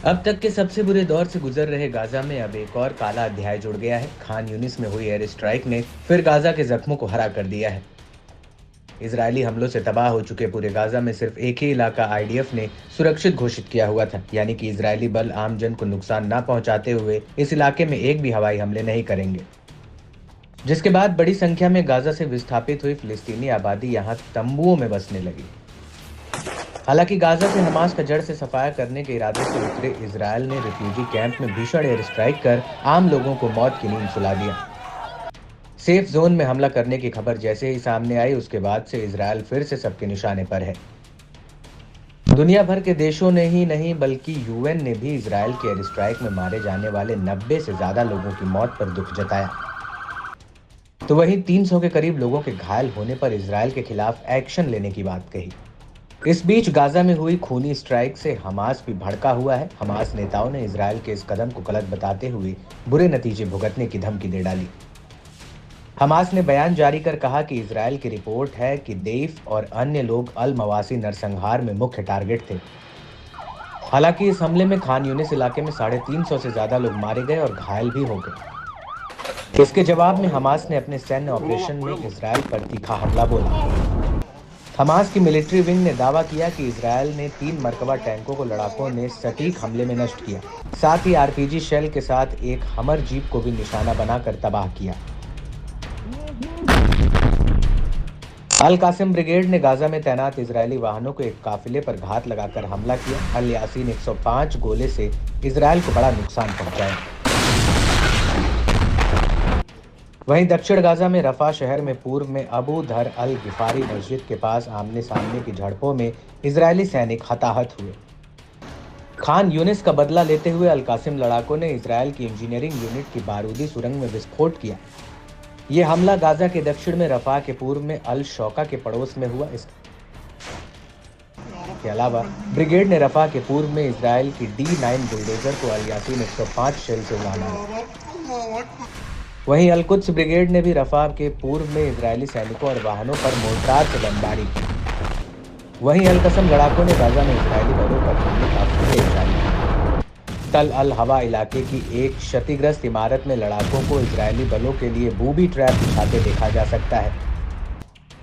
अब तक के सबसे बुरे दौर से गुजर रहे गाजा में अब एक और काला अध्याय जुड़ गया है। खान यूनिस में हुई एयर स्ट्राइक ने फिर गाजा के जख्मों को हरा कर दिया है। इजरायली हमलों से तबाह हो चुके पूरे गाजा में सिर्फ एक ही इलाका आईडीएफ ने सुरक्षित घोषित किया हुआ था, यानी कि इजरायली बल आम जन को नुकसान न पहुंचाते हुए इस इलाके में एक भी हवाई हमले नहीं करेंगे। जिसके बाद बड़ी संख्या में गाजा से विस्थापित हुई फिलिस्तीनी आबादी यहां तंबुओं में बसने लगी। हालांकि गाजा से हमास का जड़ से सफाया करने के इरादे से उतरे इजरायल ने रिफ्यूजी कैंप में भीषण एयर स्ट्राइक कर आम लोगों को मौत की नींद सुला दिया। सेफ जोन में हमला करने की खबर जैसे ही सामने आई, उसके बाद से इजरायल फिर से सबके निशाने पर है। दुनिया भर के देशों ने ही नहीं बल्कि यूएन ने भी इजरायल के एयर स्ट्राइक में मारे जाने वाले 90 से ज्यादा लोगों की मौत पर दुख जताया। तो वहीं 300 के करीब लोगों के घायल होने पर इजरायल के खिलाफ एक्शन लेने की बात कही। इस बीच गाजा में हुई खूनी स्ट्राइक से हमास भी भड़का हुआ है। हमास नेताओं ने इजरायल के इस कदम को गलत बताते हुए बुरे नतीजे भुगतने की धमकी दे डाली। हमास ने बयान जारी कर कहा कि इजरायल की रिपोर्ट है कि देफ और अन्य लोग अल मवासी नरसंहार में मुख्य टारगेट थे। हालांकि इस हमले में खान यूनिस इलाके में 350 से ज्यादा लोग मारे गए और घायल भी हो गए। इसके जवाब में हमास ने अपने सैन्य ऑपरेशन में इजरायल पर तीखा हमला बोला। हमास की मिलिट्री विंग ने दावा किया कि इजरायल ने 3 मरकबा टैंकों को लड़ाकों ने सटीक हमले में नष्ट किया। साथ ही आरपीजी शेल के साथ एक हमर जीप को भी निशाना बनाकर तबाह किया। अल कासिम ब्रिगेड ने गाजा में तैनात इजरायली वाहनों को एक काफिले पर घात लगाकर हमला किया। अल यासीन 105 गोले से इजरायल को बड़ा नुकसान पहुंचाया। वहीं दक्षिण गाजा में रफा शहर में पूर्व में अबू धर अल गिफारी मस्जिद के पास आमने सामने की झड़पों में इजरायली सैनिक हताहत हुए। खान यूनिस का बदला लेते हुए अल कासिम लड़ाकों ने इजरायल की इंजीनियरिंग यूनिट की बारूदी सुरंग में विस्फोट किया। ये हमला गाजा के दक्षिण में रफा के पूर्व में अल शौका के पड़ोस में हुआ। इसके अलावा ब्रिगेड ने रफा के पूर्व में इजरायल की D9 बुलडोजर को अल यासीन 105 शेल से उड़ाया। वहीं अल कुद्स ब्रिगेड ने भी रफा के पूर्व में इजरायली सैनिकों और वाहनों पर मोर्टार से बमबारी की। वहीं अल कसम लड़ाकों ने गाजा में इजरायली बलों पर हमले का फुटेज जारी किया। तल अल हवा इलाके की एक क्षतिग्रस्त इमारत में लड़ाकों को इजरायली बलों के लिए बूबी ट्रैप बिछाते देखा जा सकता है।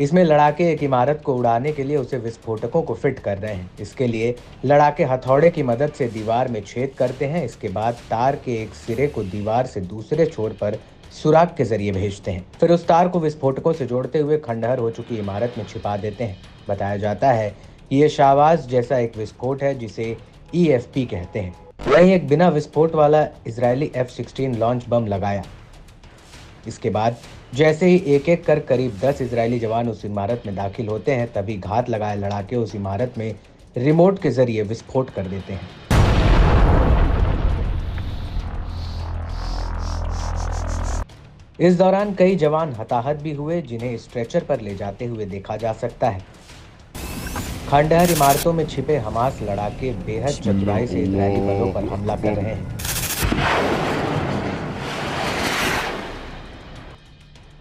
इसमें लड़ाके एक इमारत को उड़ाने के लिए उसे विस्फोटकों को फिट कर रहे हैं। इसके लिए लड़ाके हथौड़े की मदद से दीवार में छेद करते हैं। इसके बाद तार के एक सिरे को दीवार से दूसरे छोर पर सुराग के जरिए भेजते हैं। फिर उस तार को विस्फोटकों से जोड़ते हुए खंडहर हो चुकी इमारत में छिपा देते हैं। बताया जाता है कि यह शाहबाज जैसा एक विस्फोट है जिसे EFP कहते हैं। वहीं एक बिना विस्फोट वाला इजरायली F-16 लॉन्च बम लगाया। इसके बाद जैसे ही एक एक कर करीब 10 इजरायली जवान उस इमारत में दाखिल होते हैं, तभी घात लगाए लड़ाके उस इमारत में रिमोट के जरिए विस्फोट कर देते हैं। इस दौरान कई जवान हताहत भी हुए, जिन्हें स्ट्रेचर पर ले जाते हुए देखा जा सकता है। खंडहर इमारतों में छिपे हमास लड़ाके बेहद चतुराई से इजरायली बलों पर हमला कर रहे हैं,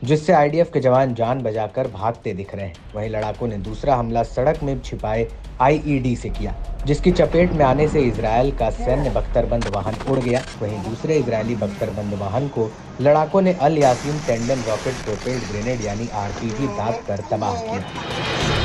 जिससे आईडीएफ के जवान जान बचाकर भागते दिख रहे हैं। वहीं लड़ाकों ने दूसरा हमला सड़क में छिपाए IED से किया, जिसकी चपेट में आने से इजरायल का सैन्य बख्तरबंद वाहन उड़ गया। वहीं दूसरे इजरायली बख्तरबंद वाहन को लड़ाकों ने Al Yassin tandem rocket propelled grenade यानी RPG दाग कर तबाह किया।